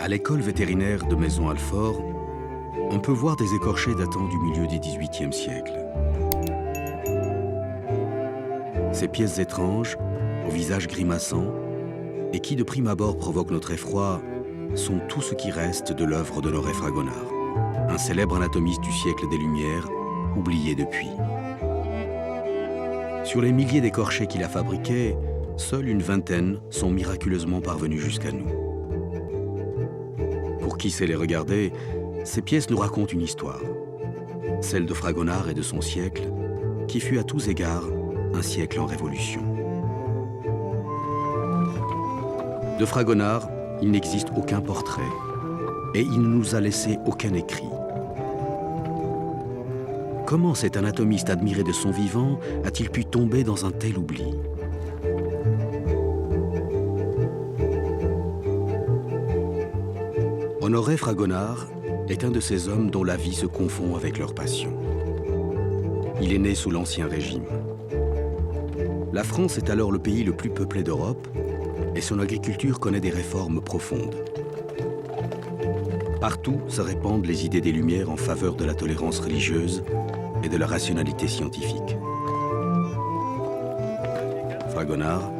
À l'école vétérinaire de Maisons-Alfort, on peut voir des écorchés datant du milieu du XVIIIe siècle. Ces pièces étranges, au visage grimaçant, et qui de prime abord provoquent notre effroi, sont tout ce qui reste de l'œuvre d'Honoré Fragonard, un célèbre anatomiste du siècle des Lumières, oublié depuis. Sur les milliers d'écorchés qu'il a fabriqués, seule une vingtaine sont miraculeusement parvenus jusqu'à nous. Pour qui sait les regarder, ces pièces nous racontent une histoire, celle de Fragonard et de son siècle, qui fut à tous égards un siècle en révolution. De Fragonard, il n'existe aucun portrait, et il ne nous a laissé aucun écrit. Comment cet anatomiste admiré de son vivant a-t-il pu tomber dans un tel oubli? Honoré Fragonard est un de ces hommes dont la vie se confond avec leur passion. Il est né sous l'Ancien Régime. La France est alors le pays le plus peuplé d'Europe et son agriculture connaît des réformes profondes. Partout se répandent les idées des Lumières en faveur de la tolérance religieuse et de la rationalité scientifique. Fragonard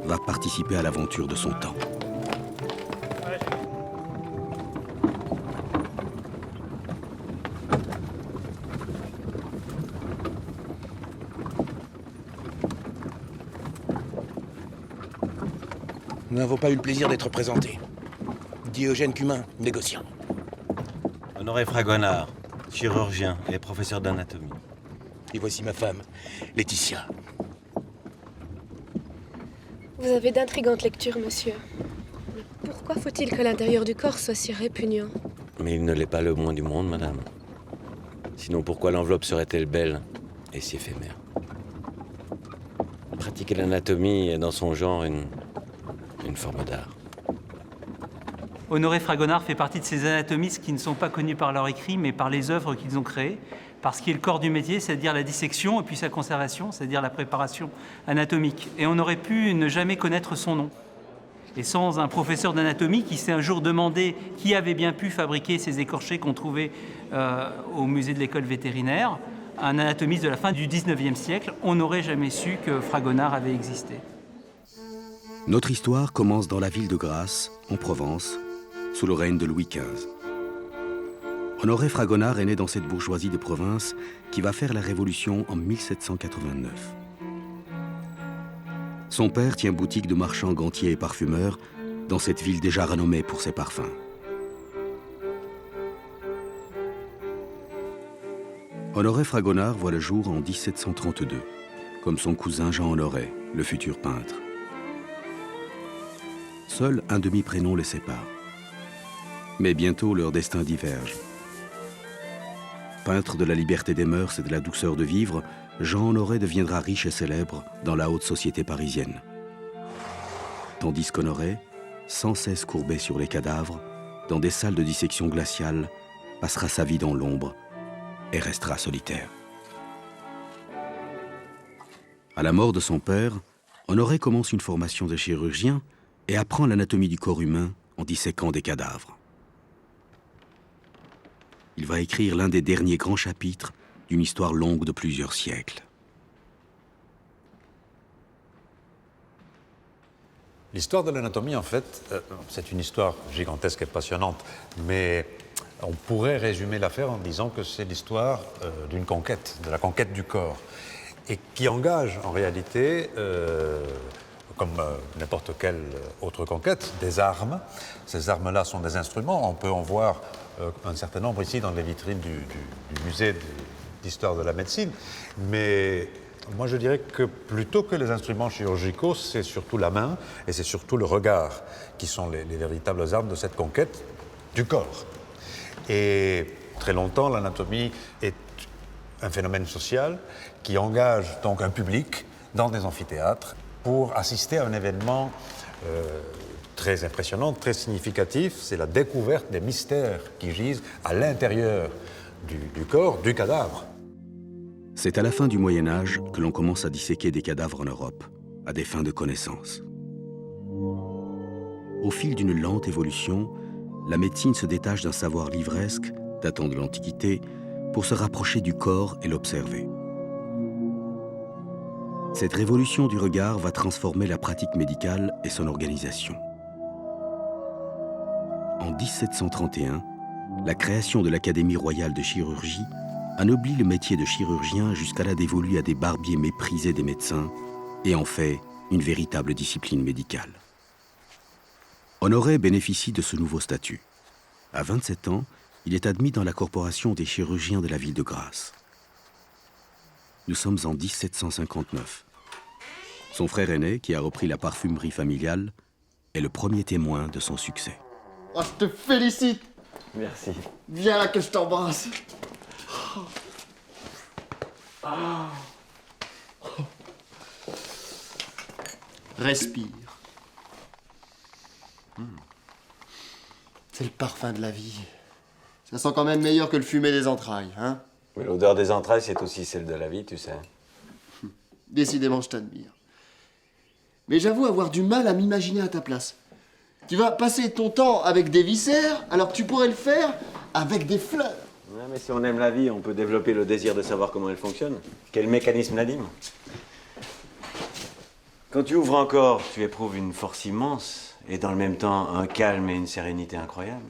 va participer à l'aventure de son temps. Nous n'avons pas eu le plaisir d'être présentés. Diogène Cumin, négociant. Honoré Fragonard, chirurgien et professeur d'anatomie. Et voici ma femme, Laetitia. Vous avez d'intrigantes lectures, monsieur. Mais pourquoi faut-il que l'intérieur du corps soit si répugnant? Mais il ne l'est pas le moins du monde, madame. Sinon, pourquoi l'enveloppe serait-elle belle et si éphémère? Pratiquer l'anatomie est dans son genre une forme d'art. Honoré Fragonard fait partie de ces anatomistes qui ne sont pas connus par leur écrit, mais par les œuvres qu'ils ont créées, par ce qui est le corps du métier, c'est-à-dire la dissection, et puis sa conservation, c'est-à-dire la préparation anatomique. Et on aurait pu ne jamais connaître son nom. Et sans un professeur d'anatomie qui s'est un jour demandé qui avait bien pu fabriquer ces écorchés qu'on trouvait au musée de l'école vétérinaire, un anatomiste de la fin du XIXe siècle, on n'aurait jamais su que Fragonard avait existé. Notre histoire commence dans la ville de Grasse, en Provence, sous le règne de Louis XV. Honoré Fragonard est né dans cette bourgeoisie de province qui va faire la Révolution en 1789. Son père tient boutique de marchand gantier et parfumeur dans cette ville déjà renommée pour ses parfums. Honoré Fragonard voit le jour en 1732, comme son cousin Jean Honoré, le futur peintre. Seul un demi-prénom les sépare. Mais bientôt, leurs destins divergent. Peintre de la liberté des mœurs et de la douceur de vivre, Jean Honoré deviendra riche et célèbre dans la haute société parisienne. Tandis qu'Honoré, sans cesse courbé sur les cadavres, dans des salles de dissection glaciale, passera sa vie dans l'ombre et restera solitaire. À la mort de son père, Honoré commence une formation de chirurgien et apprend l'anatomie du corps humain en disséquant des cadavres. Il va écrire l'un des derniers grands chapitres d'une histoire longue de plusieurs siècles. L'histoire de l'anatomie, en fait, c'est une histoire gigantesque et passionnante, mais on pourrait résumer l'affaire en disant que c'est l'histoire d'une conquête, de la conquête du corps, et qui engage en réalité, comme n'importe quelle autre conquête, des armes. Ces armes-là sont des instruments, on peut en voir un certain nombre ici dans les vitrines du musée d'histoire de la médecine, mais moi je dirais que plutôt que les instruments chirurgicaux, c'est surtout la main et c'est surtout le regard qui sont les véritables armes de cette conquête du corps. Et très longtemps, l'anatomie est un phénomène social qui engage donc un public dans des amphithéâtres pour assister à un événement très impressionnant, très significatif. C'est la découverte des mystères qui gisent à l'intérieur du corps, du cadavre. C'est à la fin du Moyen-Âge que l'on commence à disséquer des cadavres en Europe, à des fins de connaissance. Au fil d'une lente évolution, la médecine se détache d'un savoir livresque, datant de l'Antiquité, pour se rapprocher du corps et l'observer. Cette révolution du regard va transformer la pratique médicale et son organisation. En 1731, la création de l'Académie royale de chirurgie anoblit le métier de chirurgien jusqu'à la dévolue à des barbiers méprisés des médecins et en fait une véritable discipline médicale. Honoré bénéficie de ce nouveau statut. À 27 ans, il est admis dans la corporation des chirurgiens de la ville de Grasse. Nous sommes en 1759. Son frère aîné, qui a repris la parfumerie familiale, est le premier témoin de son succès. Oh, je te félicite. Merci. Viens là que je t'embrasse. Respire. C'est le parfum de la vie. Ça sent quand même meilleur que le fumet des entrailles, hein? Mais l'odeur des entrailles, c'est aussi celle de la vie, tu sais. Décidément, je t'admire. Mais j'avoue avoir du mal à m'imaginer à ta place. Tu vas passer ton temps avec des viscères, alors que tu pourrais le faire avec des fleurs. Ouais, mais si on aime la vie, on peut développer le désir de savoir comment elle fonctionne. Quel mécanisme l'anime. Quand tu ouvres un corps, tu éprouves une force immense et dans le même temps un calme et une sérénité incroyables.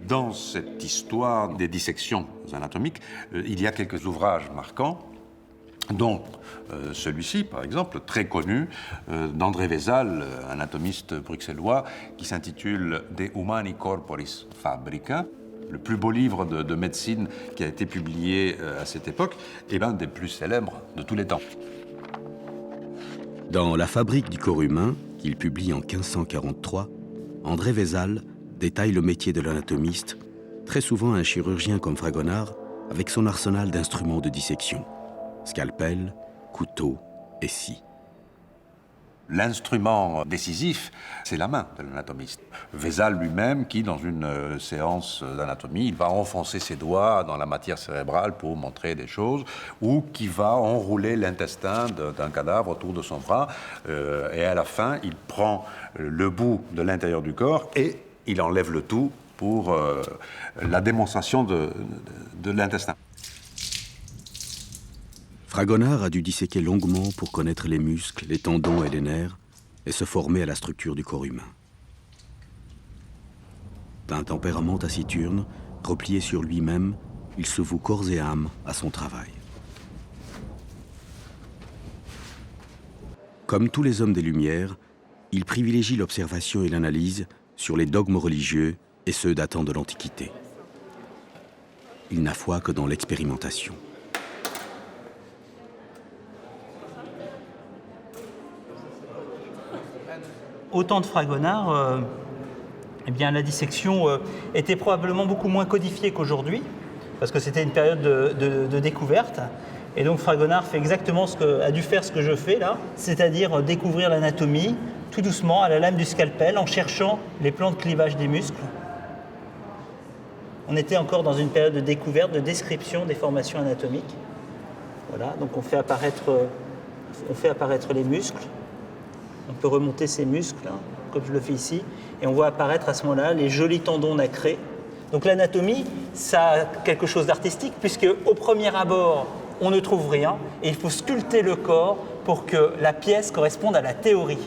Dans cette histoire des dissections anatomiques, il y a quelques ouvrages marquants, dont celui-ci, par exemple, très connu, d'André Vézal, anatomiste bruxellois, qui s'intitule De Humani Corporis Fabrica, le plus beau livre de médecine qui a été publié à cette époque, et l'un des plus célèbres de tous les temps. Dans La fabrique du corps humain, qu'il publie en 1543, André Vézal détaille le métier de l'anatomiste, très souvent un chirurgien comme Fragonard, avec son arsenal d'instruments de dissection, scalpel, couteau et scie. L'instrument décisif, c'est la main de l'anatomiste. Vézal lui-même, qui, dans une séance d'anatomie, il va enfoncer ses doigts dans la matière cérébrale pour montrer des choses, ou qui va enrouler l'intestin d'un cadavre autour de son bras, et à la fin, il prend le bout de l'intérieur du corps et il enlève le tout pour la démonstration de l'intestin. Fragonard a dû disséquer longuement pour connaître les muscles, les tendons et les nerfs et se former à la structure du corps humain. D'un tempérament taciturne, replié sur lui-même, il se voue corps et âme à son travail. Comme tous les hommes des Lumières, il privilégie l'observation et l'analyse sur les dogmes religieux et ceux datant de l'Antiquité. Il n'a foi que dans l'expérimentation. Au temps de Fragonard, eh bien, la dissection était probablement beaucoup moins codifiée qu'aujourd'hui, parce que c'était une période de découverte. Et donc Fragonard fait exactement a dû faire ce que je fais là, c'est-à-dire découvrir l'anatomie, tout doucement, à la lame du scalpel, en cherchant les plans de clivage des muscles. On était encore dans une période de découverte, de description des formations anatomiques. Voilà, donc on fait apparaître les muscles. On peut remonter ces muscles, hein, comme je le fais ici, et on voit apparaître à ce moment-là les jolis tendons nacrés. Donc l'anatomie, ça a quelque chose d'artistique, puisque au premier abord, on ne trouve rien, et il faut sculpter le corps pour que la pièce corresponde à la théorie.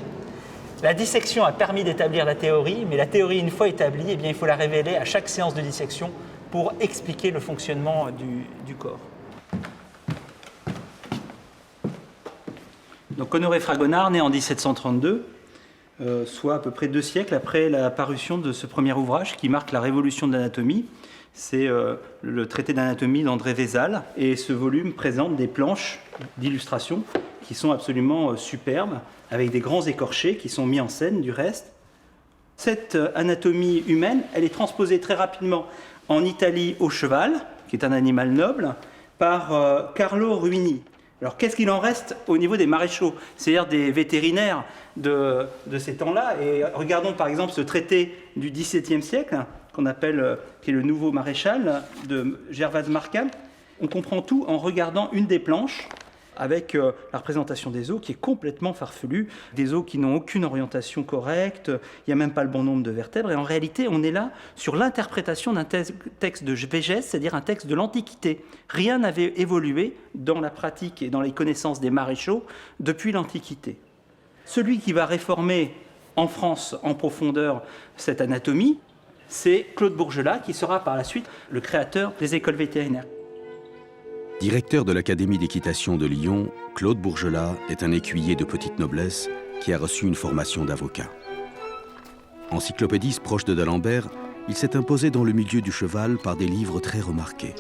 La dissection a permis d'établir la théorie, mais la théorie, une fois établie, eh bien, il faut la révéler à chaque séance de dissection pour expliquer le fonctionnement du corps. Donc Honoré Fragonard, né en 1732, soit à peu près 2 siècles après la parution de ce premier ouvrage qui marque la révolution de l'anatomie. C'est le traité d'anatomie d'André Vézal. Et ce volume présente des planches d'illustration qui sont absolument superbes, avec des grands écorchés qui sont mis en scène du reste. Cette anatomie humaine, elle est transposée très rapidement en Italie au cheval, qui est un animal noble, par Carlo Ruini. Alors qu'est-ce qu'il en reste au niveau des maréchaux, c'est-à-dire des vétérinaires de ces temps-là? Et regardons par exemple ce traité du XVIIe siècle, qu'on appelle, qui est le nouveau maréchal de Gervase Markham. On comprend tout en regardant une des planches. avec la représentation des os qui est complètement farfelue, des os qui n'ont aucune orientation correcte, il n'y a même pas le bon nombre de vertèbres, et en réalité, on est là sur l'interprétation d'un texte de Végèse, c'est-à-dire un texte de l'Antiquité. Rien n'avait évolué dans la pratique et dans les connaissances des maréchaux depuis l'Antiquité. Celui qui va réformer en France en profondeur cette anatomie, c'est Claude Bourgelat, qui sera par la suite le créateur des écoles vétérinaires. Directeur de l'Académie d'équitation de Lyon, Claude Bourgelat est un écuyer de petite noblesse qui a reçu une formation d'avocat. Encyclopédiste proche de d'Alembert, il s'est imposé dans le milieu du cheval par des livres très remarqués.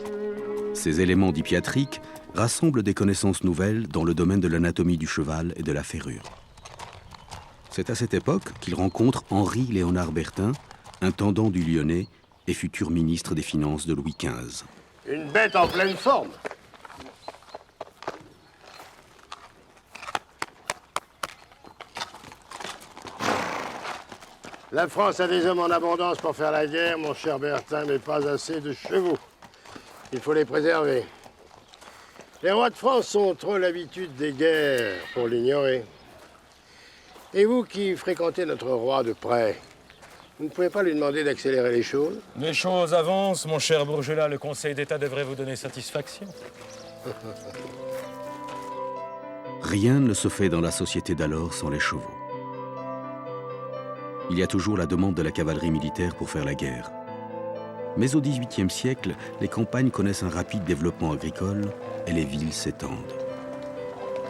Ces éléments d'hippiatrique rassemblent des connaissances nouvelles dans le domaine de l'anatomie du cheval et de la ferrure. C'est à cette époque qu'il rencontre Henri-Léonard Bertin, intendant du Lyonnais et futur ministre des Finances de Louis XV. Une bête en pleine forme. La France a des hommes en abondance pour faire la guerre, mon cher Bertin, mais pas assez de chevaux. Il faut les préserver. Les rois de France ont trop l'habitude des guerres pour l'ignorer. Et vous qui fréquentez notre roi de près, vous ne pouvez pas lui demander d'accélérer les choses? Les choses avancent, mon cher Bourgelat. Le Conseil d'État devrait vous donner satisfaction. Rien ne se fait dans la société d'alors sans les chevaux. Il y a toujours la demande de la cavalerie militaire pour faire la guerre. Mais au XVIIIe siècle, les campagnes connaissent un rapide développement agricole et les villes s'étendent.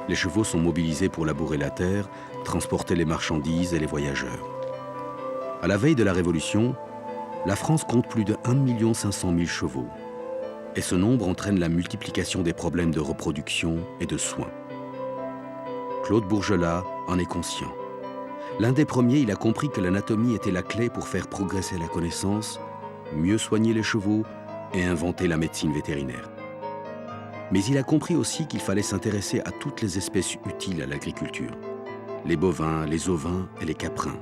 Les chevaux sont mobilisés pour labourer la terre, transporter les marchandises et les voyageurs. À la veille de la Révolution, la France compte plus de 1 500 000 chevaux. Et ce nombre entraîne la multiplication des problèmes de reproduction et de soins. Claude Bourgelat en est conscient. L'un des premiers, il a compris que l'anatomie était la clé pour faire progresser la connaissance, mieux soigner les chevaux et inventer la médecine vétérinaire. Mais il a compris aussi qu'il fallait s'intéresser à toutes les espèces utiles à l'agriculture. Les bovins, les ovins et les caprins.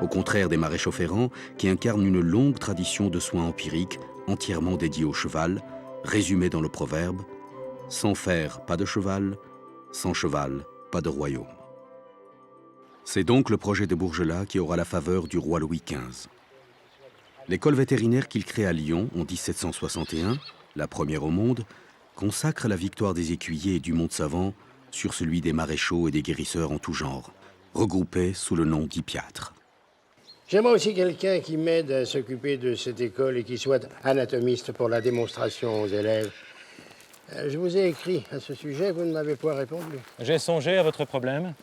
Au contraire des maréchaux ferrants qui incarnent une longue tradition de soins empiriques entièrement dédiés au cheval, résumée dans le proverbe « Sans fer, pas de cheval, sans cheval, pas de royaume ». C'est donc le projet de Bourgelat qui aura la faveur du roi Louis XV. L'école vétérinaire qu'il crée à Lyon en 1761, la première au monde, consacre la victoire des écuyers et du monde savant sur celui des maréchaux et des guérisseurs en tout genre, regroupés sous le nom d'hippiatres. J'aimerais aussi quelqu'un qui m'aide à s'occuper de cette école et qui soit anatomiste pour la démonstration aux élèves. Je vous ai écrit à ce sujet, vous ne m'avez pas répondu. J'ai songé à votre problème.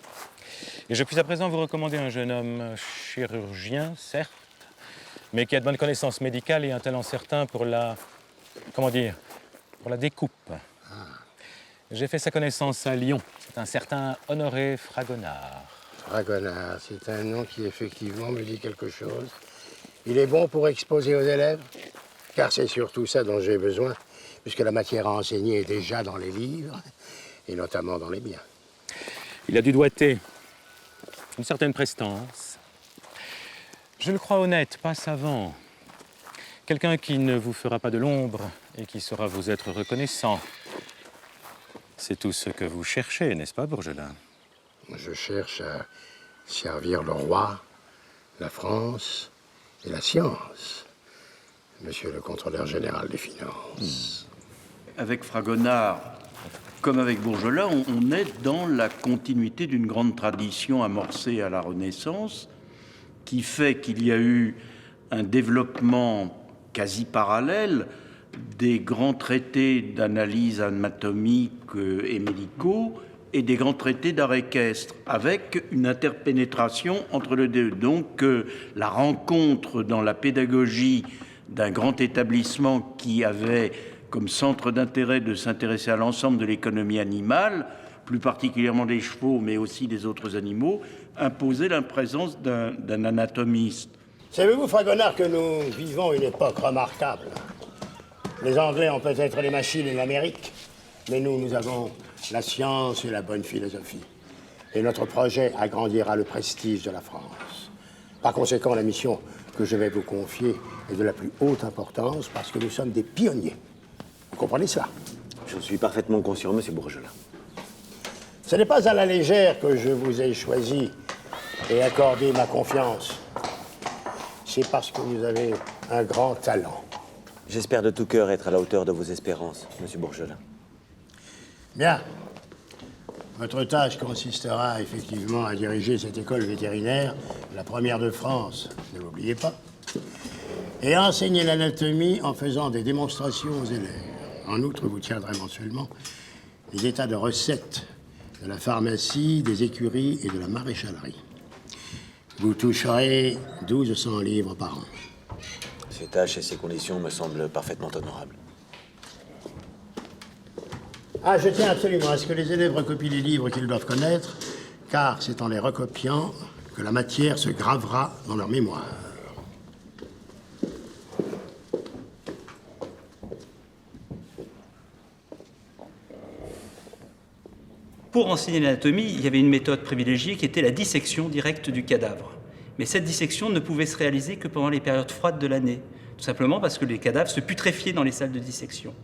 Et je puis à présent vous recommander un jeune homme chirurgien, certes, mais qui a de bonnes connaissances médicales et un talent certain pour la... comment dire, pour la découpe. J'ai fait sa connaissance à Lyon. C'est un certain Honoré Fragonard. Fragonard, c'est un nom qui effectivement me dit quelque chose. Il est bon pour exposer aux élèves, car c'est surtout ça dont j'ai besoin, puisque la matière à enseigner est déjà dans les livres, et notamment dans les miens. Il a du doigté, une certaine prestance. Je le crois honnête, pas savant. Quelqu'un qui ne vous fera pas de l'ombre et qui saura vous être reconnaissant. C'est tout ce que vous cherchez, n'est-ce pas, Bourgelat? Je cherche à servir le roi, la France et la science, monsieur le contrôleur général des finances. Avec Fragonard, comme avec Bourgelat, on est dans la continuité d'une grande tradition amorcée à la Renaissance, qui fait qu'il y a eu un développement quasi parallèle des grands traités d'analyse anatomique et médicaux et des grands traités d'art équestre, avec une interpénétration entre les deux. Donc la rencontre dans la pédagogie d'un grand établissement qui avait comme centre d'intérêt de s'intéresser à l'ensemble de l'économie animale, plus particulièrement des chevaux, mais aussi des autres animaux, imposait la présence d'un anatomiste. Savez-vous, Fragonard, que nous vivons une époque remarquable? Les Anglais ont peut-être les machines et l'Amérique, mais nous avons la science et la bonne philosophie. Et notre projet agrandira le prestige de la France. Par conséquent, la mission que je vais vous confier est de la plus haute importance parce que nous sommes des pionniers. Vous comprenez cela? Je suis parfaitement conscient, monsieur Bourgelat. Ce n'est pas à la légère que je vous ai choisi et accordé ma confiance. C'est parce que vous avez un grand talent. J'espère de tout cœur être à la hauteur de vos espérances, monsieur Bourgelin. Bien. Votre tâche consistera effectivement à diriger cette école vétérinaire, la première de France, ne l'oubliez pas, et à enseigner l'anatomie en faisant des démonstrations aux élèves. En outre, vous tiendrez mensuellement les états de recettes de la pharmacie, des écuries et de la maréchalerie. Vous toucherez 1200 livres par an. Ces tâches et ces conditions me semblent parfaitement honorables. Ah, je tiens absolument à ce que les élèves recopient les livres qu'ils doivent connaître, car c'est en les recopiant que la matière se gravera dans leur mémoire. Pour enseigner l'anatomie, il y avait une méthode privilégiée qui était la dissection directe du cadavre. Mais cette dissection ne pouvait se réaliser que pendant les périodes froides de l'année, tout simplement parce que les cadavres se putréfiaient dans les salles de dissection.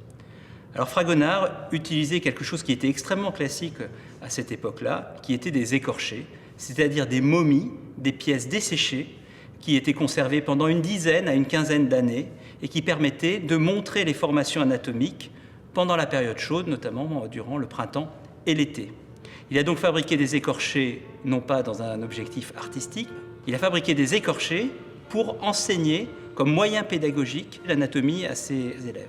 Alors Fragonard utilisait quelque chose qui était extrêmement classique à cette époque-là, qui était des écorchés, c'est-à-dire des momies, des pièces desséchées, qui étaient conservées pendant une dizaine à une quinzaine d'années et qui permettaient de montrer les formations anatomiques pendant la période chaude, notamment durant le printemps et l'été. Il a donc fabriqué des écorchés, non pas dans un objectif artistique, il a fabriqué des écorchés pour enseigner comme moyen pédagogique l'anatomie à ses élèves.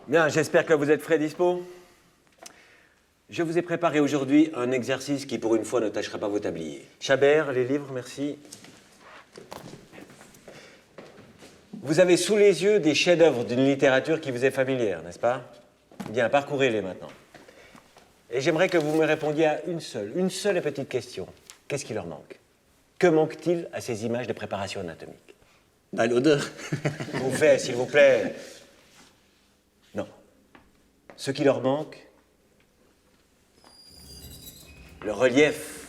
Bien, j'espère que vous êtes frais dispo. Je vous ai préparé aujourd'hui un exercice qui, pour une fois, ne tâchera pas vos tabliers. Chabert, les livres, merci. Vous avez sous les yeux des chefs-d'œuvre d'une littérature qui vous est familière, n'est-ce pas? Bien, parcourez-les maintenant. Et j'aimerais que vous me répondiez à une seule et petite question. Qu'est-ce qui leur manque? Que manque-t-il à ces images de préparation anatomique? Bah, l'odeur. Vous faites, s'il vous plaît. Non. Ce qui leur manque, le relief.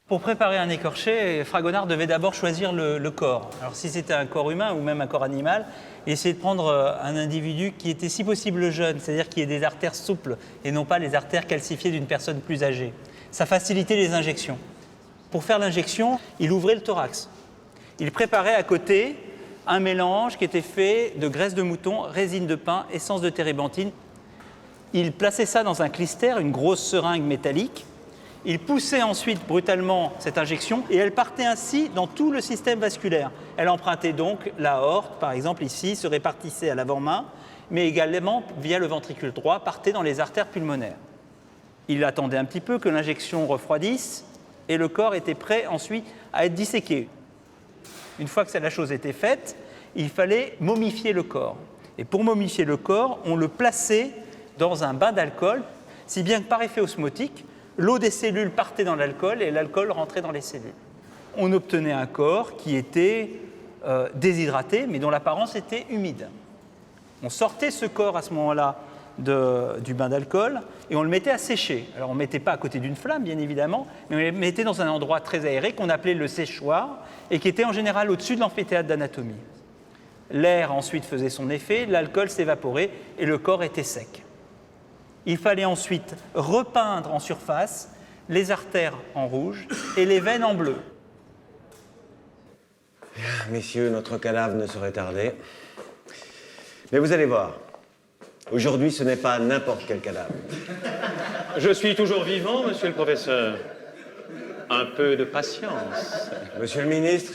Pour préparer un écorché, Fragonard devait d'abord choisir le corps. Alors si c'était un corps humain ou même un corps animal, essayer de prendre un individu qui était si possible jeune, c'est-à-dire qui ait des artères souples et non pas les artères calcifiées d'une personne plus âgée. Ça facilitait les injections. Pour faire l'injection, il ouvrait le thorax. Il préparait à côté un mélange qui était fait de graisse de mouton, résine de pin, essence de térébenthine. Il plaçait ça dans un clister, une grosse seringue métallique. Il poussait ensuite brutalement cette injection et elle partait ainsi dans tout le système vasculaire. Elle empruntait donc l'aorte, par exemple ici, se répartissait à l'avant-main, mais également via le ventricule droit, partait dans les artères pulmonaires. Il attendait un petit peu que l'injection refroidisse et le corps était prêt ensuite à être disséqué. Une fois que la chose était faite, il fallait momifier le corps. Et pour momifier le corps, on le plaçait dans un bain d'alcool, si bien que par effet osmotique, l'eau des cellules partait dans l'alcool et l'alcool rentrait dans les cellules. On obtenait un corps qui était déshydraté, mais dont l'apparence était humide. On sortait ce corps à ce moment-là du bain d'alcool et on le mettait à sécher. Alors on ne mettait pas à côté d'une flamme, bien évidemment, mais on le mettait dans un endroit très aéré qu'on appelait le séchoir et qui était en général au-dessus de l'amphithéâtre d'anatomie. L'air ensuite faisait son effet, l'alcool s'évaporait et le corps était sec. Il fallait ensuite repeindre en surface les artères en rouge et les veines en bleu. Messieurs, notre cadavre ne saurait tarder. Mais vous allez voir, aujourd'hui, ce n'est pas n'importe quel cadavre. Je suis toujours vivant, monsieur le professeur. Un peu de patience. Monsieur le ministre,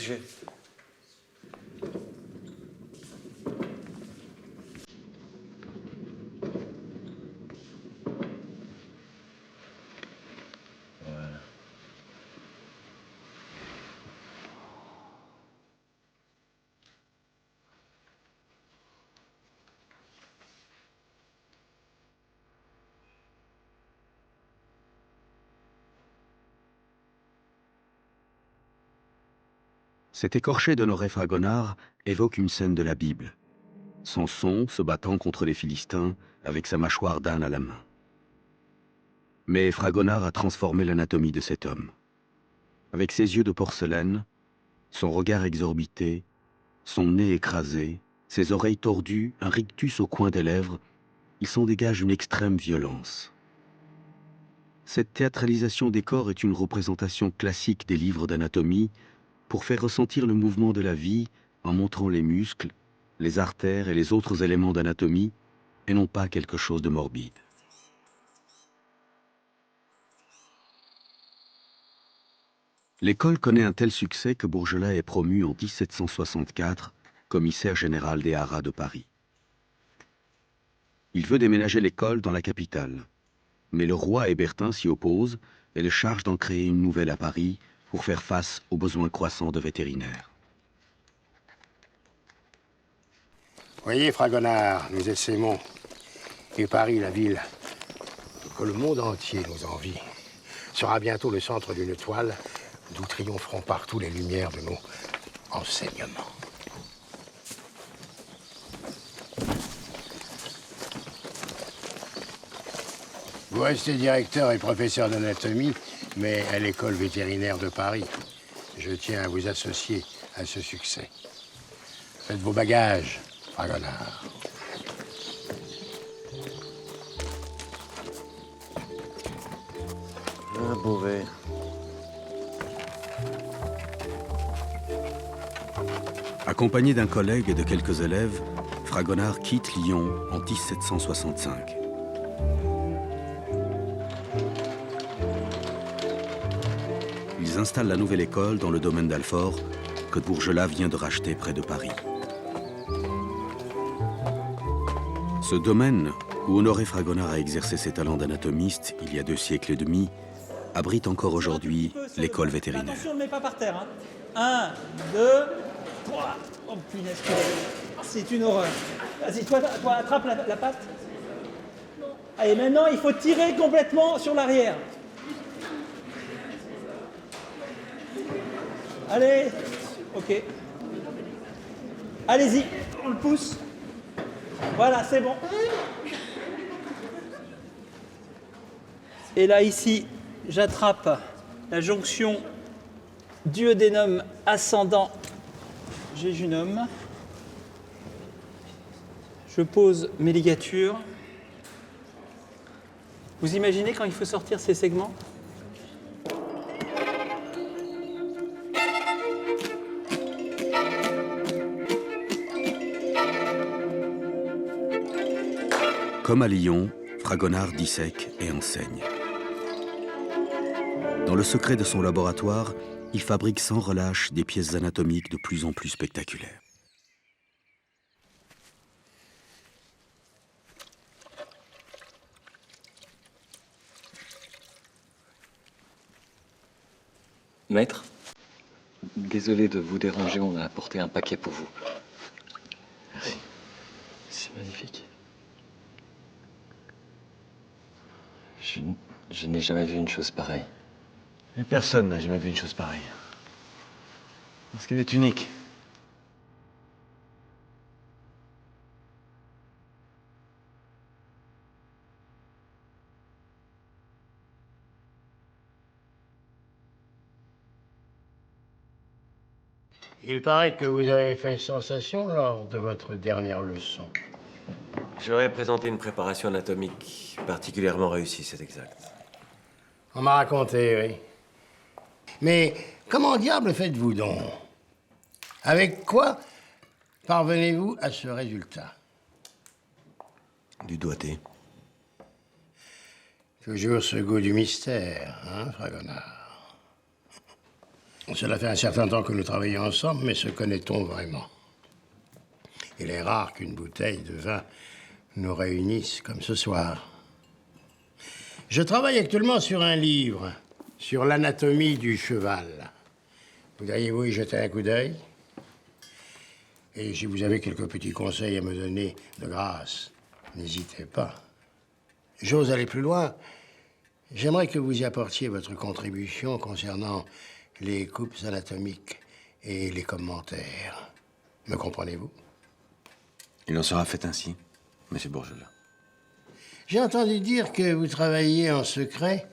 Cet écorché d'Honoré Fragonard évoque une scène de la Bible. Samson se battant contre les Philistins avec sa mâchoire d'âne à la main. Mais Fragonard a transformé l'anatomie de cet homme. Avec ses yeux de porcelaine, son regard exorbité, son nez écrasé, ses oreilles tordues, un rictus au coin des lèvres, il s'en dégage une extrême violence. Cette théâtralisation des corps est une représentation classique des livres d'anatomie pour faire ressentir le mouvement de la vie en montrant les muscles, les artères et les autres éléments d'anatomie, et non pas quelque chose de morbide. L'école connaît un tel succès que Bourgelat est promu en 1764 commissaire général des haras de Paris. Il veut déménager l'école dans la capitale, mais le roi Hébertin s'y oppose et le charge d'en créer une nouvelle à Paris pour faire face aux besoins croissants de vétérinaires. Voyez, Fragonard, nous essaimons. Et Paris, la ville que le monde entier nous envie, sera bientôt le centre d'une toile d'où triompheront partout les lumières de nos enseignements. Vous restez directeur et professeur d'anatomie, mais à l'école vétérinaire de Paris. Je tiens à vous associer à ce succès. Faites vos bagages, Fragonard. Un beau verre. Accompagné d'un collègue et de quelques élèves, Fragonard quitte Lyon en 1765. Ils installent la nouvelle école dans le domaine d'Alfort que Bourgelat vient de racheter près de Paris. Ce domaine, où Honoré Fragonard a exercé ses talents d'anatomiste il y a 2 siècles et demi, abrite encore aujourd'hui l'école vétérinaire. Attention, ne mets pas par terre. 1, 2, 3. Oh punaise, c'est une horreur. Vas-y, toi attrape la patte. Allez, maintenant, il faut tirer complètement sur l'arrière. Allez, ok. Allez-y, on le pousse. Voilà, c'est bon. Et là, ici, j'attrape la jonction duodénum ascendant jéjunum. Je pose mes ligatures. Vous imaginez quand il faut sortir ces segments ? Comme à Lyon, Fragonard dissèque et enseigne. Dans le secret de son laboratoire, il fabrique sans relâche des pièces anatomiques de plus en plus spectaculaires. Maître, désolé de vous déranger, on a apporté un paquet pour vous. Merci. C'est magnifique. Je n'ai jamais vu une chose pareille. Et personne n'a jamais vu une chose pareille. Parce qu'elle est unique. Il paraît que vous avez fait sensation lors de votre dernière leçon. J'aurais présenté une préparation anatomique particulièrement réussie, c'est exact. On m'a raconté, oui. Mais comment diable faites-vous donc? Avec quoi parvenez-vous à ce résultat? Du doigté. Toujours ce goût du mystère, hein, Fragonard? Cela fait un certain temps que nous travaillons ensemble, mais se connaît-on vraiment? Il est rare qu'une bouteille de vin nous réunisse comme ce soir. Je travaille actuellement sur un livre sur l'anatomie du cheval. Voudriez-vous y jeter un coup d'œil? Et si vous avez quelques petits conseils à me donner, de grâce, n'hésitez pas. J'ose aller plus loin. J'aimerais que vous y apportiez votre contribution concernant les coupes anatomiques et les commentaires. Me comprenez-vous? Il en sera fait ainsi, monsieur Bourgelat. J'ai entendu dire que vous travailliez en secret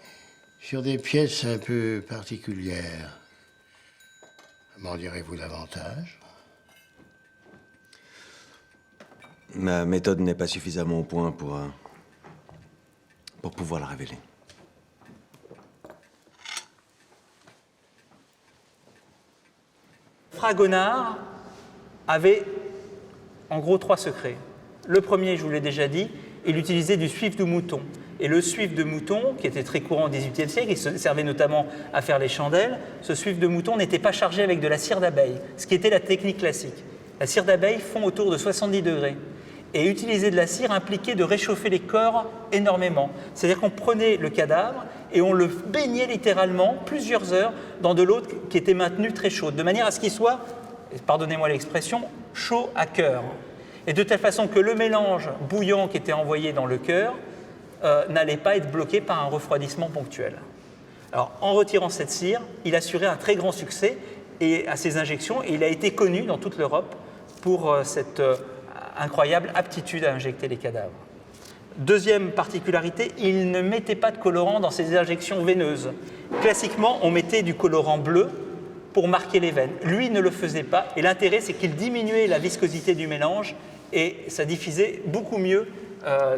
sur des pièces un peu particulières. M'en direz-vous davantage? Ma méthode n'est pas suffisamment au point pour pouvoir la révéler. Fragonard avait en gros 3 secrets. Le premier, je vous l'ai déjà dit, il utilisait du suif de mouton. Et le suif de mouton, qui était très courant au XVIIIe siècle, il servait notamment à faire les chandelles, ce suif de mouton n'était pas chargé avec de la cire d'abeille, ce qui était la technique classique. La cire d'abeille fond autour de 70 degrés. Et utiliser de la cire impliquait de réchauffer les corps énormément. C'est-à-dire qu'on prenait le cadavre et on le baignait littéralement plusieurs heures dans de l'eau qui était maintenue très chaude, de manière à ce qu'il soit, pardonnez-moi l'expression, chaud à cœur. Et de telle façon que le mélange bouillant qui était envoyé dans le cœur n'allait pas être bloqué par un refroidissement ponctuel. Alors, en retirant cette cire, il assurait un très grand succès à ses injections et il a été connu dans toute l'Europe pour cette incroyable aptitude à injecter les cadavres. Deuxième particularité, il ne mettait pas de colorant dans ses injections veineuses. Classiquement, on mettait du colorant bleu pour marquer les veines. Lui ne le faisait pas, et l'intérêt, c'est qu'il diminuait la viscosité du mélange et ça diffusait beaucoup mieux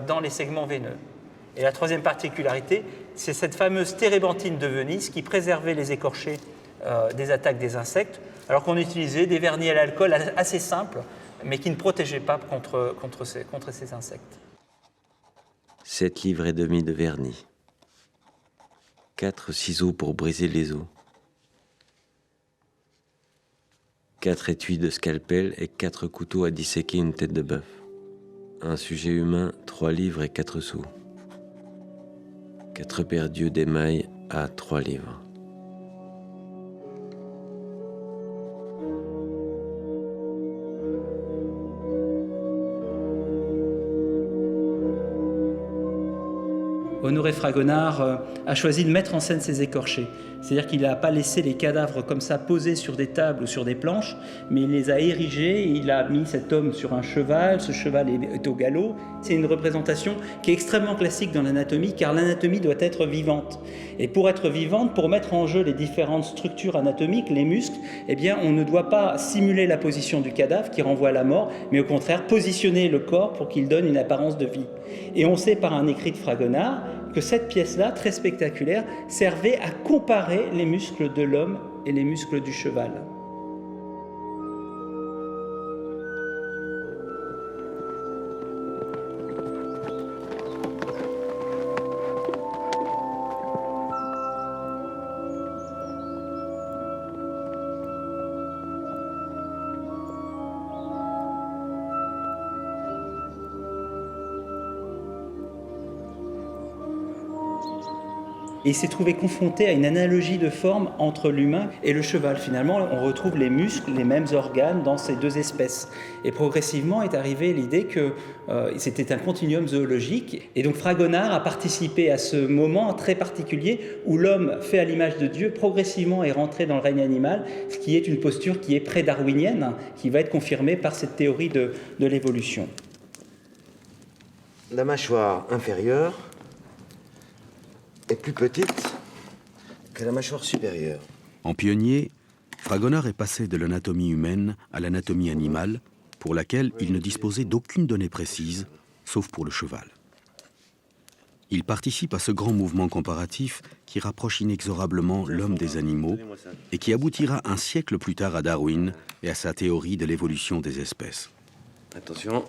dans les segments veineux. Et la troisième particularité, c'est cette fameuse térébenthine de Venise qui préservait les écorchés des attaques des insectes, alors qu'on utilisait des vernis à l'alcool assez simples, mais qui ne protégeaient pas contre ces insectes. 7 livres et demi de vernis. 4 ciseaux pour briser les os. 4 étuis de scalpel et 4 couteaux à disséquer une tête de bœuf. Un sujet humain, 3 livres et 4 sous. 4 paires d'yeux d'émail à 3 livres. Honoré Fragonard a choisi de mettre en scène ses écorchés. C'est-à-dire qu'il n'a pas laissé les cadavres comme ça posés sur des tables ou sur des planches, mais il les a érigés, il a mis cet homme sur un cheval, ce cheval est au galop. C'est une représentation qui est extrêmement classique dans l'anatomie, car l'anatomie doit être vivante. Et pour être vivante, pour mettre en jeu les différentes structures anatomiques, les muscles, eh bien, on ne doit pas simuler la position du cadavre qui renvoie à la mort, mais au contraire positionner le corps pour qu'il donne une apparence de vie. Et on sait par un écrit de Fragonard que cette pièce-là, très spectaculaire, servait à comparer les muscles de l'homme et les muscles du cheval. Et il s'est trouvé confronté à une analogie de forme entre l'humain et le cheval. Finalement, on retrouve les muscles, les mêmes organes dans ces deux espèces. Et progressivement est arrivée l'idée que c'était un continuum zoologique. Et donc Fragonard a participé à ce moment très particulier où l'homme, fait à l'image de Dieu, progressivement est rentré dans le règne animal, ce qui est une posture qui est pré-darwinienne, qui va être confirmée par cette théorie de l'évolution. La mâchoire inférieure est plus petite que la mâchoire supérieure. En pionnier, Fragonard est passé de l'anatomie humaine à l'anatomie animale, pour laquelle il ne disposait d'aucune donnée précise, sauf pour le cheval. Il participe à ce grand mouvement comparatif qui rapproche inexorablement l'homme des animaux et qui aboutira un siècle plus tard à Darwin et à sa théorie de l'évolution des espèces. Attention.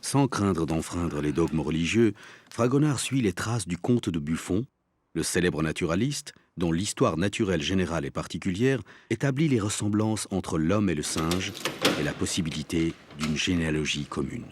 Sans craindre d'enfreindre les dogmes religieux, Fragonard suit les traces du comte de Buffon, le célèbre naturaliste, dont l'histoire naturelle générale et particulière établit les ressemblances entre l'homme et le singe et la possibilité d'une généalogie commune.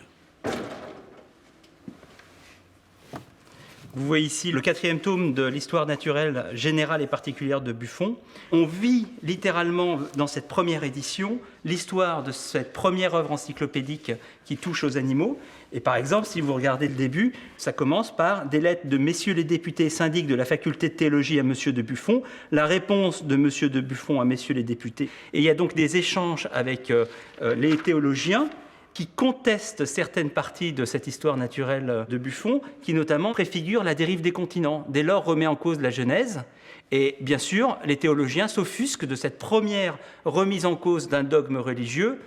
Vous voyez ici le 4e tome de l'histoire naturelle générale et particulière de Buffon. On vit littéralement dans cette première édition l'histoire de cette première œuvre encyclopédique qui touche aux animaux. Et par exemple, si vous regardez le début, ça commence par des lettres de messieurs les députés syndics de la faculté de théologie à monsieur de Buffon, la réponse de monsieur de Buffon à messieurs les députés. Et il y a donc des échanges avec les théologiens qui contestent certaines parties de cette histoire naturelle de Buffon, qui notamment préfigure la dérive des continents. Dès lors, remet en cause la Genèse. Et bien sûr, les théologiens s'offusquent de cette première remise en cause d'un dogme religieux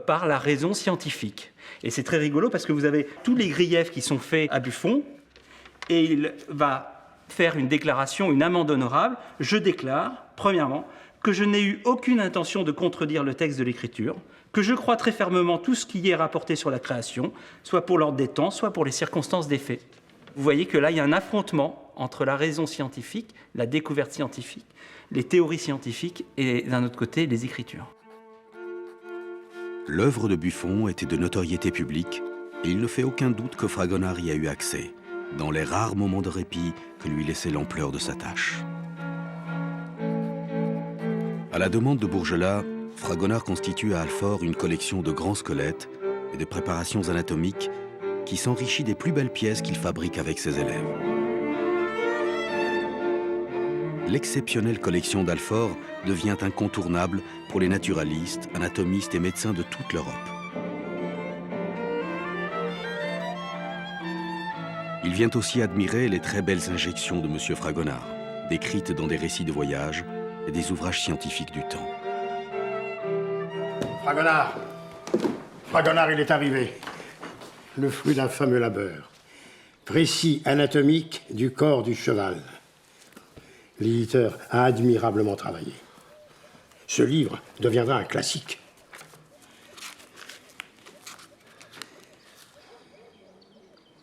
par la raison scientifique. Et c'est très rigolo parce que vous avez tous les griefs qui sont faits à Buffon, et il va faire une déclaration, une amende honorable. Je déclare, premièrement, que je n'ai eu aucune intention de contredire le texte de l'Écriture, que je crois très fermement tout ce qui y est rapporté sur la création, soit pour l'ordre des temps, soit pour les circonstances des faits. Vous voyez que là, il y a un affrontement entre la raison scientifique, la découverte scientifique, les théories scientifiques et, d'un autre côté, les Écritures. L'œuvre de Buffon était de notoriété publique et il ne fait aucun doute que Fragonard y a eu accès, dans les rares moments de répit que lui laissait l'ampleur de sa tâche. À la demande de Bourgelat, Fragonard constitue à Alfort une collection de grands squelettes et de préparations anatomiques qui s'enrichit des plus belles pièces qu'il fabrique avec ses élèves. L'exceptionnelle collection d'Alfort devient incontournable pour les naturalistes, anatomistes et médecins de toute l'Europe. Il vient aussi admirer les très belles injections de M. Fragonard, décrites dans des récits de voyage et des ouvrages scientifiques du temps. Fragonard, il est arrivé. Le fruit d'un fameux labeur. Précis anatomique du corps du cheval. L'éditeur a admirablement travaillé. Ce livre deviendra un classique.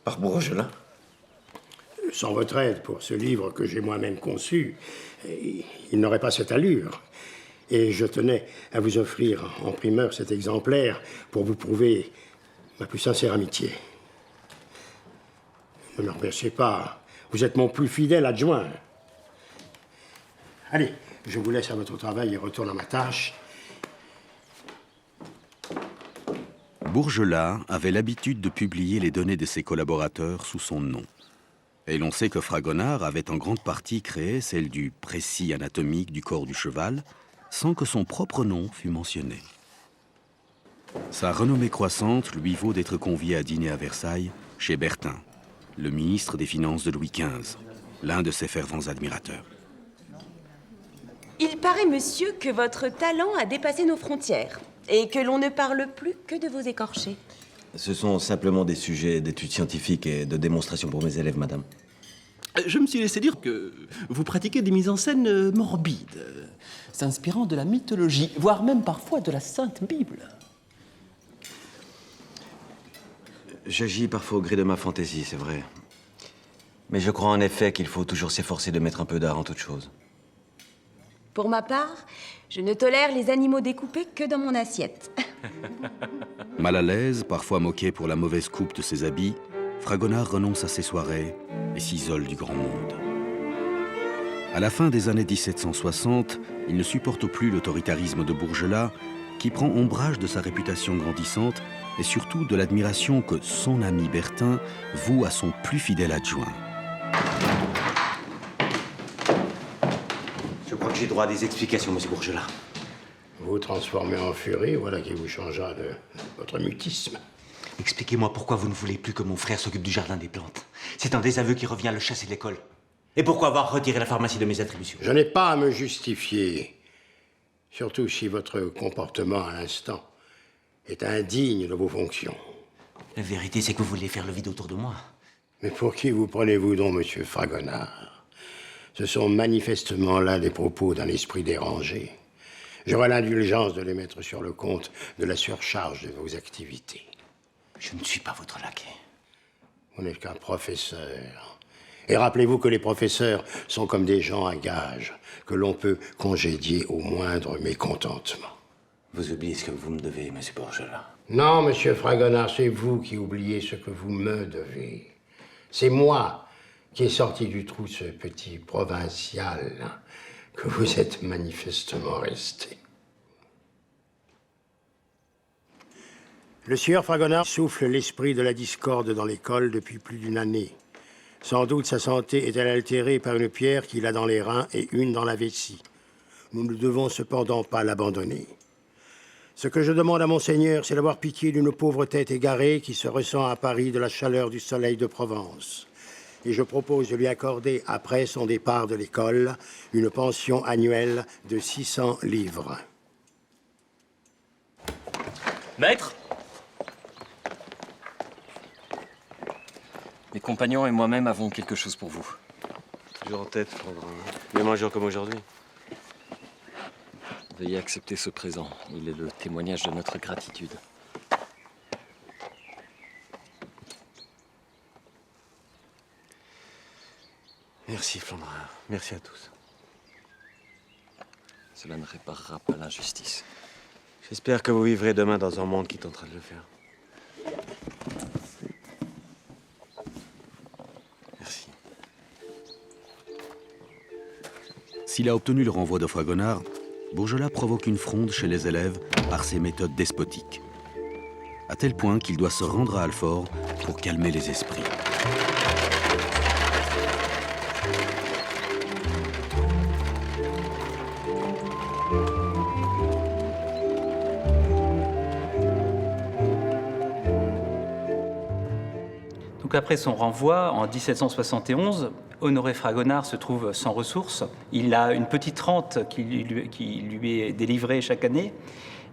Par Bourgelat? Sans votre aide pour ce livre que j'ai moi-même conçu, il n'aurait pas cette allure. Et je tenais à vous offrir en primeur cet exemplaire pour vous prouver ma plus sincère amitié. Ne me remerciez pas, vous êtes mon plus fidèle adjoint. Allez, je vous laisse à votre travail et retourne à ma tâche. Bourgelat avait l'habitude de publier les données de ses collaborateurs sous son nom. Et l'on sait que Fragonard avait en grande partie créé celle du précis anatomique du corps du cheval, sans que son propre nom fût mentionné. Sa renommée croissante lui vaut d'être convié à dîner à Versailles chez Bertin, le ministre des Finances de Louis XV, l'un de ses fervents admirateurs. Il paraît, monsieur, que votre talent a dépassé nos frontières et que l'on ne parle plus que de vos écorchés. Ce sont simplement des sujets d'études scientifiques et de démonstrations pour mes élèves, madame. Je me suis laissé dire que vous pratiquez des mises en scène morbides, s'inspirant de la mythologie, voire même parfois de la Sainte Bible. J'agis parfois au gré de ma fantaisie, c'est vrai. Mais je crois en effet qu'il faut toujours s'efforcer de mettre un peu d'art en toute chose. Pour ma part, je ne tolère les animaux découpés que dans mon assiette. Mal à l'aise, parfois moqué pour la mauvaise coupe de ses habits, Fragonard renonce à ses soirées et s'isole du grand monde. À la fin des années 1760, il ne supporte plus l'autoritarisme de Bourgelat, qui prend ombrage de sa réputation grandissante et surtout de l'admiration que son ami Bertin voue à son plus fidèle adjoint. Je crois que j'ai droit à des explications, monsieur Bourgelat. Vous transformez en furie, voilà qui vous changera de votre mutisme. Expliquez-moi pourquoi vous ne voulez plus que mon frère s'occupe du jardin des plantes. C'est un désaveu qui revient à le chasser de l'école. Et pourquoi avoir retiré la pharmacie de mes attributions? Je n'ai pas à me justifier. Surtout si votre comportement à l'instant est indigne de vos fonctions. La vérité, c'est que vous voulez faire le vide autour de moi. Mais pour qui vous prenez-vous donc, monsieur Fragonard? Ce sont manifestement là des propos d'un esprit dérangé. J'aurai l'indulgence de les mettre sur le compte de la surcharge de vos activités. Je ne suis pas votre laquais. Vous n'êtes qu'un professeur. Et rappelez-vous que les professeurs sont comme des gens à gages, que l'on peut congédier au moindre mécontentement. Vous oubliez ce que vous me devez, monsieur Bourgelat. Non, monsieur Fragonard, c'est vous qui oubliez ce que vous me devez. C'est moi qui est sorti du trou, ce petit provincial que vous êtes manifestement resté. Le sieur Fragonard souffle l'esprit de la discorde dans l'école depuis plus d'une année. Sans doute sa santé est-elle altérée par une pierre qu'il a dans les reins et une dans la vessie. Nous ne devons cependant pas l'abandonner. Ce que je demande à Monseigneur, c'est d'avoir pitié d'une pauvre tête égarée qui se ressent à Paris de la chaleur du soleil de Provence. Et je propose de lui accorder, après son départ de l'école, une pension annuelle de 600 livres. Maître! Mes compagnons et moi-même avons quelque chose pour vous. Toujours en tête, Flandrin. Même un jour comme aujourd'hui. Veuillez accepter ce présent. Il est le témoignage de notre gratitude. Merci, Flandrin. Merci à tous. Cela ne réparera pas l'injustice. J'espère que vous vivrez demain dans un monde qui tentera de le faire. Merci. S'il a obtenu le renvoi de Fragonard, Bourgelat provoque une fronde chez les élèves par ses méthodes despotiques, à tel point qu'il doit se rendre à Alfort pour calmer les esprits. Donc après son renvoi, en 1771, Honoré Fragonard se trouve sans ressources. Il a une petite rente qui lui est délivrée chaque année,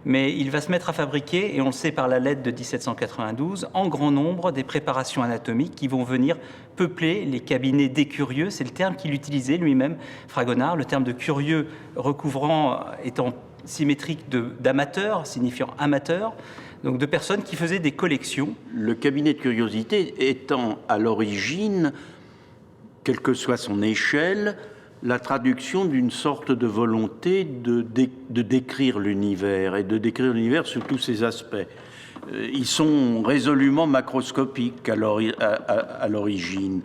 mais il va se mettre à fabriquer, et on le sait par la lettre de 1792, en grand nombre des préparations anatomiques qui vont venir peupler les cabinets des curieux. C'est le terme qu'il utilisait lui-même, Fragonard, le terme de curieux recouvrant, étant symétrique d'amateur, signifiant amateur, donc de personnes qui faisaient des collections. Le cabinet de curiosité étant à l'origine, quelle que soit son échelle, la traduction d'une sorte de volonté de décrire l'univers, et de décrire l'univers sous tous ses aspects. Ils sont résolument macroscopiques à l'origine.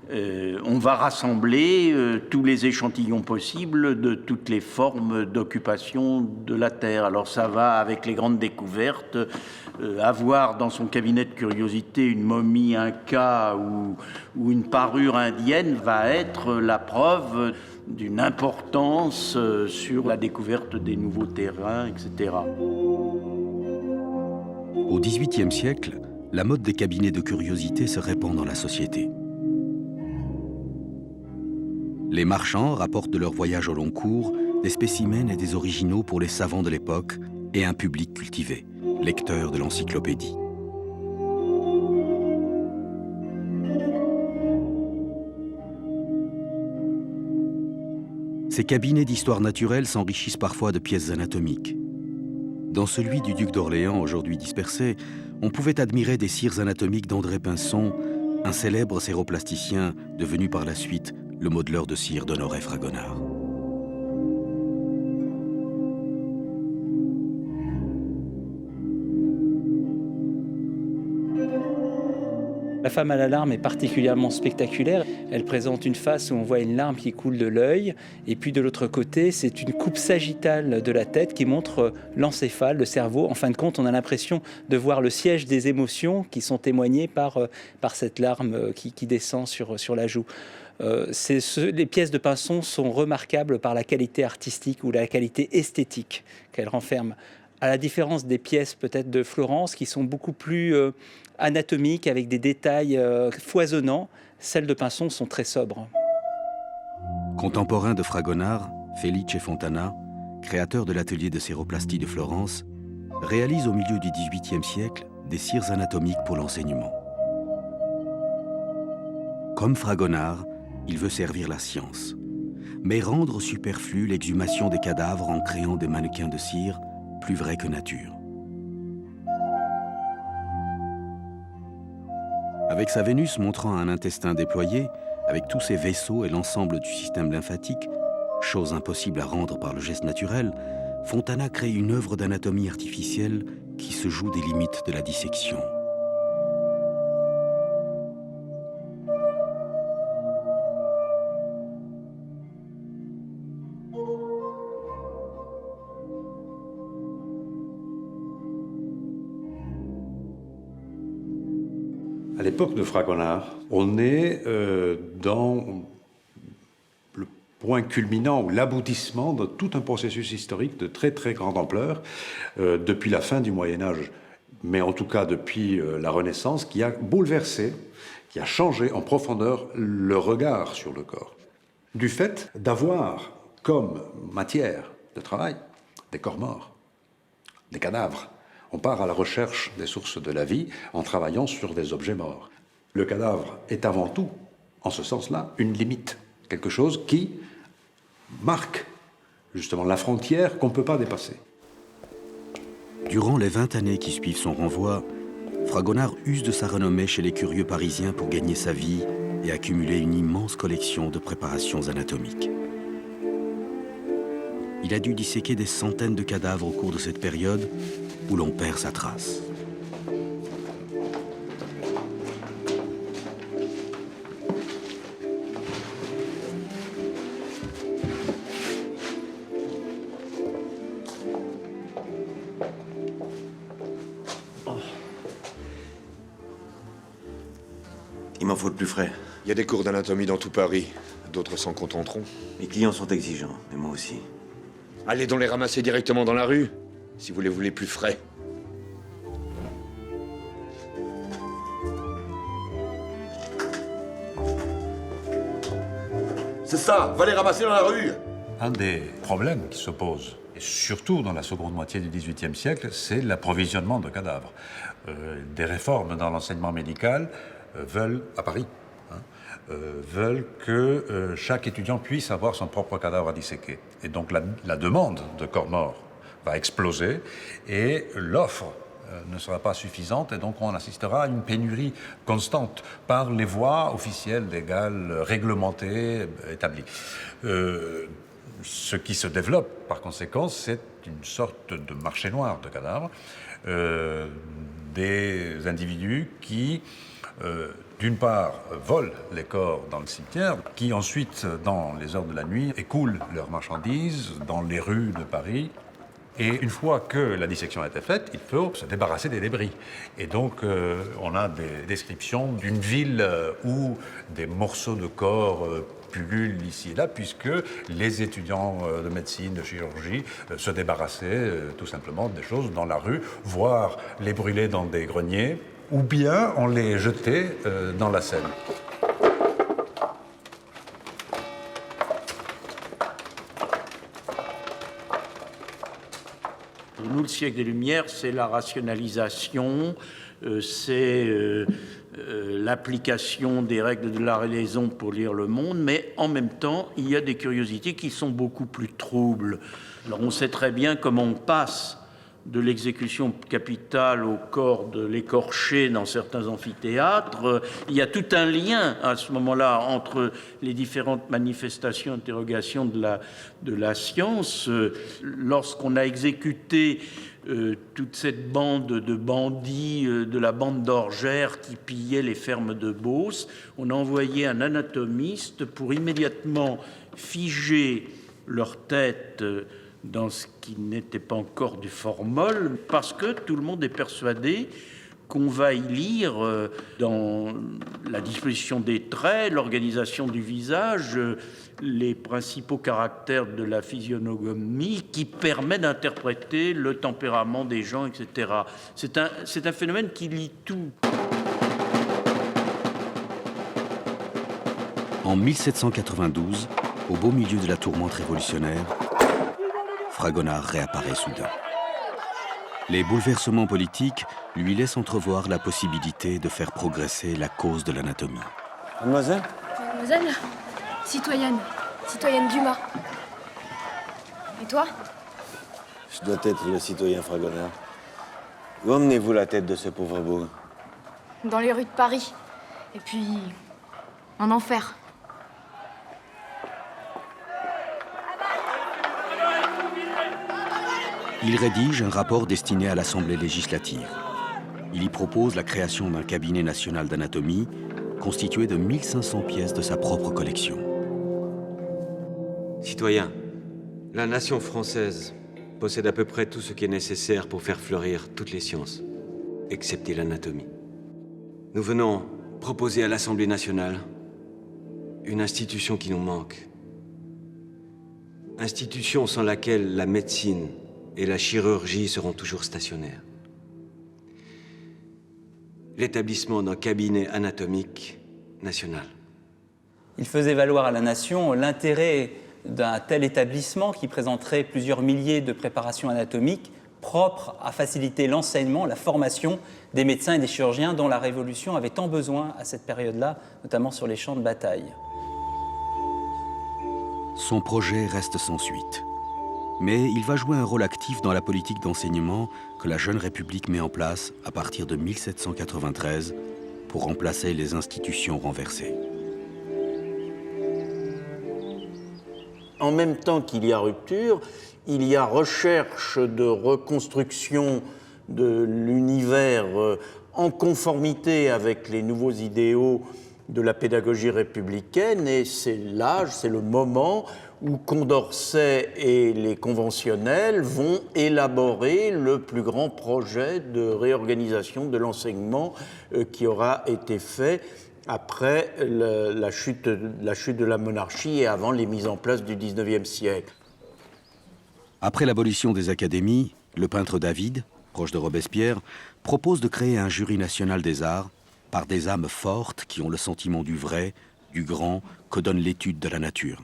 On va rassembler tous les échantillons possibles de toutes les formes d'occupation de la Terre. Alors ça va avec les grandes découvertes. Avoir dans son cabinet de curiosité une momie inca ou une parure indienne va être la preuve d'une importance sur la découverte des nouveaux terrains, etc. Au XVIIIe siècle, la mode des cabinets de curiosité se répand dans la société. Les marchands rapportent de leur voyage au long cours des spécimens et des originaux pour les savants de l'époque et un public cultivé, lecteur de l'encyclopédie. Ces cabinets d'histoire naturelle s'enrichissent parfois de pièces anatomiques. Dans celui du duc d'Orléans, aujourd'hui dispersé, on pouvait admirer des cires anatomiques d'André Pinson, un célèbre séroplasticien devenu par la suite le modeleur de cire d'Honoré Fragonard. La femme à la larme est particulièrement spectaculaire. Elle présente une face où on voit une larme qui coule de l'œil, et puis de l'autre côté, c'est une coupe sagittale de la tête qui montre l'encéphale, le cerveau. En fin de compte, on a l'impression de voir le siège des émotions qui sont témoignées par cette larme qui descend sur la joue. Les pièces de Pinson sont remarquables par la qualité artistique ou la qualité esthétique qu'elles renferment, à la différence des pièces peut-être de Florence qui sont beaucoup plus anatomiques avec des détails foisonnants. Celles de Pinson sont très sobres. Contemporain de Fragonard, Felice Fontana, créateur de l'atelier de séroplastie de Florence, réalise au milieu du XVIIIe siècle des cires anatomiques pour l'enseignement. Comme Fragonard, il veut servir la science, mais rendre superflue l'exhumation des cadavres en créant des mannequins de cire plus vrais que nature. Avec sa Vénus montrant un intestin déployé, avec tous ses vaisseaux et l'ensemble du système lymphatique, chose impossible à rendre par le geste naturel, Fontana crée une œuvre d'anatomie artificielle qui se joue des limites de la dissection. À l'époque de Fragonard, on est dans le point culminant ou l'aboutissement de tout un processus historique de très très grande ampleur depuis la fin du Moyen-Âge, mais en tout cas depuis la Renaissance, qui a bouleversé, qui a changé en profondeur le regard sur le corps. Du fait d'avoir comme matière de travail des corps morts, des cadavres. On part à la recherche des sources de la vie en travaillant sur des objets morts. Le cadavre est avant tout, en ce sens-là, une limite, quelque chose qui marque justement la frontière qu'on ne peut pas dépasser. Durant les 20 années qui suivent son renvoi, Fragonard use de sa renommée chez les curieux parisiens pour gagner sa vie et accumuler une immense collection de préparations anatomiques. Il a dû disséquer des centaines de cadavres au cours de cette période où l'on perd sa trace. Il m'en faut le plus frais. Il y a des cours d'anatomie dans tout Paris. D'autres s'en contenteront. Mes clients sont exigeants, mais moi aussi. Allez donc les ramasser directement dans la rue, si vous les voulez plus frais. C'est ça, va les ramasser dans la rue. Un des problèmes qui se posent, et surtout dans la seconde moitié du XVIIIe siècle, c'est l'approvisionnement de cadavres. Des réformes dans l'enseignement médical veulent, à Paris, veulent que chaque étudiant puisse avoir son propre cadavre à disséquer. Et donc la demande de corps morts va exploser et l'offre ne sera pas suffisante et donc on assistera à une pénurie constante par les voies officielles, légales, réglementées, établies. Ce qui se développe par conséquent, c'est une sorte de marché noir de cadavres, des individus qui d'une part, volent les corps dans le cimetière, qui ensuite, dans les heures de la nuit, écoulent leurs marchandises dans les rues de Paris. Et une fois que la dissection a été faite, il faut se débarrasser des débris. Et donc, on a des descriptions d'une ville où des morceaux de corps pullulent ici et là, puisque les étudiants de médecine, de chirurgie, se débarrassaient tout simplement des choses dans la rue, voire les brûler dans des greniers, ou bien on les jetait dans la Seine. Pour nous, le siècle des Lumières, c'est la rationalisation, c'est l'application des règles de la raison pour lire le monde, mais en même temps, il y a des curiosités qui sont beaucoup plus troubles. Alors, on sait très bien comment on passe de l'exécution capitale au corps de l'écorché dans certains amphithéâtres. Il y a tout un lien à ce moment-là entre les différentes manifestations, interrogations de la science. Lorsqu'on a exécuté toute cette bande de bandits de la bande d'Orgères qui pillaient les fermes de Beauce, on a envoyé un anatomiste pour immédiatement figer leur tête dans ce qui n'était pas encore du formol, parce que tout le monde est persuadé qu'on va y lire dans la disposition des traits, l'organisation du visage, les principaux caractères de la physiognomie qui permet d'interpréter le tempérament des gens, etc. C'est un phénomène qui lie tout. En 1792, au beau milieu de la tourmente révolutionnaire, Fragonard réapparaît soudain. Les bouleversements politiques lui laissent entrevoir la possibilité de faire progresser la cause de l'anatomie. Mademoiselle ? Mademoiselle, citoyenne Dumas. Et toi? Je dois être le citoyen Fragonard. Où emmenez-vous la tête de ce pauvre bourg? Dans les rues de Paris. Et puis, en enfer. Il rédige un rapport destiné à l'Assemblée législative. Il y propose la création d'un cabinet national d'anatomie constitué de 1500 pièces de sa propre collection. Citoyens, la nation française possède à peu près tout ce qui est nécessaire pour faire fleurir toutes les sciences, excepté l'anatomie. Nous venons proposer à l'Assemblée nationale une institution qui nous manque. Institution sans laquelle la médecine et la chirurgie seront toujours stationnaires. L'établissement d'un cabinet anatomique national. Il faisait valoir à la nation l'intérêt d'un tel établissement qui présenterait plusieurs milliers de préparations anatomiques propres à faciliter l'enseignement, la formation des médecins et des chirurgiens dont la Révolution avait tant besoin à cette période-là, notamment sur les champs de bataille. Son projet reste sans suite. Mais il va jouer un rôle actif dans la politique d'enseignement que la jeune République met en place à partir de 1793 pour remplacer les institutions renversées. En même temps qu'il y a rupture, il y a recherche de reconstruction de l'univers en conformité avec les nouveaux idéaux de la pédagogie républicaine, et c'est l'âge, c'est le moment où Condorcet et les conventionnels vont élaborer le plus grand projet de réorganisation de l'enseignement qui aura été fait après la chute de la monarchie et avant les mises en place du XIXe siècle. Après l'abolition des académies, le peintre David, proche de Robespierre, propose de créer un jury national des arts par des âmes fortes qui ont le sentiment du vrai, du grand, que donne l'étude de la nature.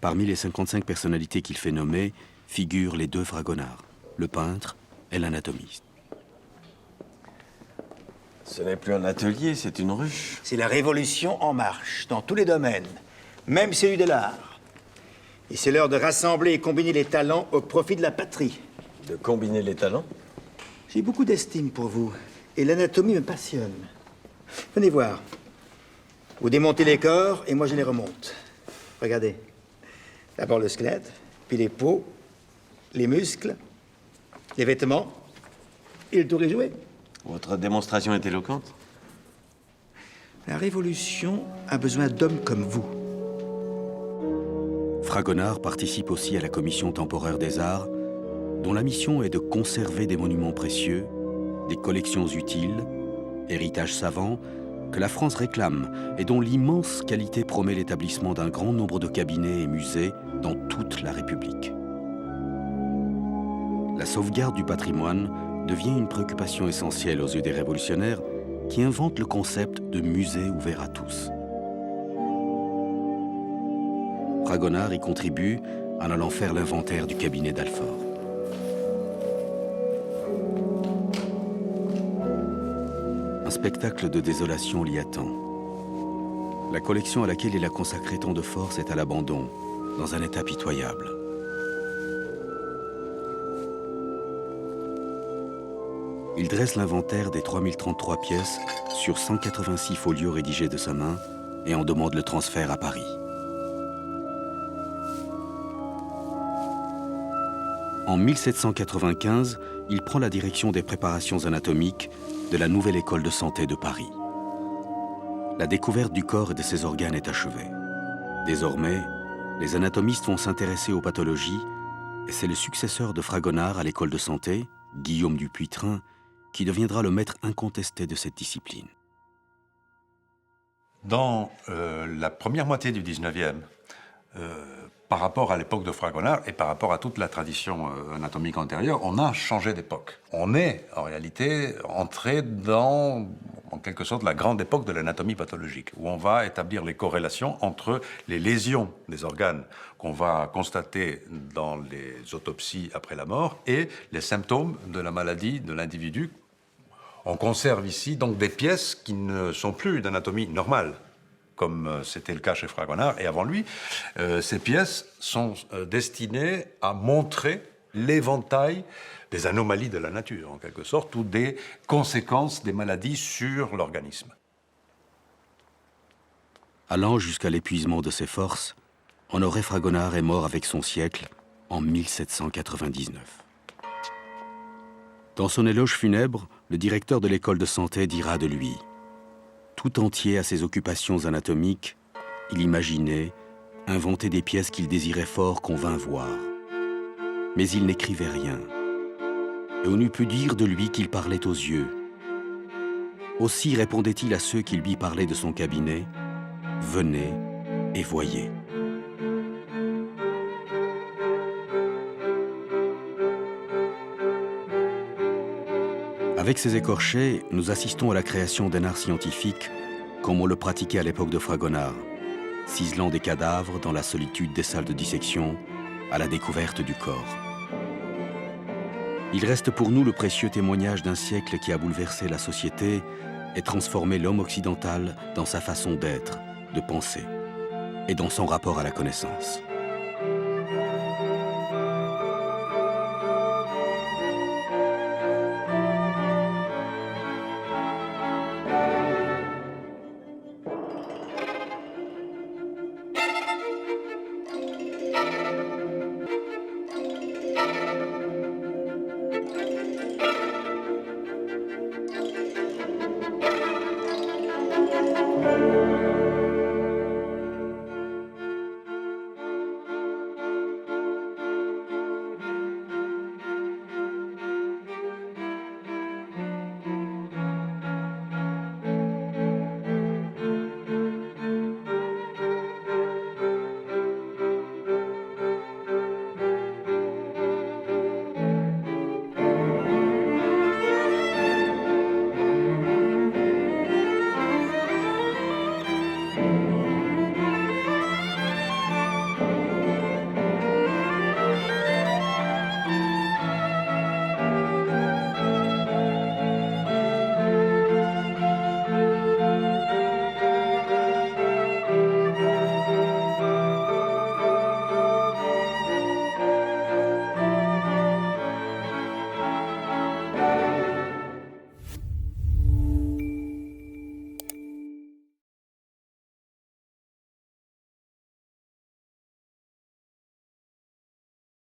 Parmi les 55 personnalités qu'il fait nommer figurent les deux Fragonard, le peintre et l'anatomiste. Ce n'est plus un atelier, c'est une ruche. C'est la révolution en marche, dans tous les domaines, même celui de l'art. Et c'est l'heure de rassembler et combiner les talents au profit de la patrie. De combiner les talents? J'ai beaucoup d'estime pour vous, et l'anatomie me passionne. Venez voir. Vous démontez les corps, et moi je les remonte. Regardez. D'abord le squelette, puis les peaux, les muscles, les vêtements, et le tour est joué. Votre démonstration est éloquente. La Révolution a besoin d'hommes comme vous. Fragonard participe aussi à la Commission temporaire des arts, dont la mission est de conserver des monuments précieux, des collections utiles, héritage savant, que la France réclame et dont l'immense qualité promet l'établissement d'un grand nombre de cabinets et musées dans toute la République. La sauvegarde du patrimoine devient une préoccupation essentielle aux yeux des révolutionnaires qui inventent le concept de musée ouvert à tous. Fragonard y contribue en allant faire l'inventaire du cabinet d'Alfort. Un spectacle de désolation l'y attend. La collection à laquelle il a consacré tant de force est à l'abandon, dans un état pitoyable. Il dresse l'inventaire des 3033 pièces sur 186 folios rédigés de sa main et en demande le transfert à Paris. En 1795, il prend la direction des préparations anatomiques de la nouvelle école de santé de Paris. La découverte du corps et de ses organes est achevée. Désormais, les anatomistes vont s'intéresser aux pathologies et c'est le successeur de Fragonard à l'école de santé, Guillaume du Puitrin, qui deviendra le maître incontesté de cette discipline. Dans la première moitié du 19e, par rapport à l'époque de Fragonard et par rapport à toute la tradition anatomique antérieure, on a changé d'époque. On est, en réalité, entré dans, en quelque sorte, la grande époque de l'anatomie pathologique, où on va établir les corrélations entre les lésions des organes qu'on va constater dans les autopsies après la mort et les symptômes de la maladie de l'individu. On conserve ici donc des pièces qui ne sont plus d'anatomie normale, comme c'était le cas chez Fragonard et avant lui. Ces pièces sont destinées à montrer l'éventail des anomalies de la nature, en quelque sorte, ou des conséquences des maladies sur l'organisme. Allant jusqu'à l'épuisement de ses forces, Honoré Fragonard est mort avec son siècle en 1799. Dans son éloge funèbre, le directeur de l'école de santé dira de lui: tout entier à ses occupations anatomiques, il imaginait, inventait des pièces qu'il désirait fort qu'on vînt voir. mais il n'écrivait rien. Et on eût pu dire de lui qu'il parlait aux yeux. Aussi répondait-il à ceux qui lui parlaient de son cabinet, « Venez et voyez ». Avec ces écorchets, nous assistons à la création d'un art scientifique comme on le pratiquait à l'époque de Fragonard, ciselant des cadavres dans la solitude des salles de dissection à la découverte du corps. Il reste pour nous le précieux témoignage d'un siècle qui a bouleversé la société et transformé l'homme occidental dans sa façon d'être, de penser et dans son rapport à la connaissance.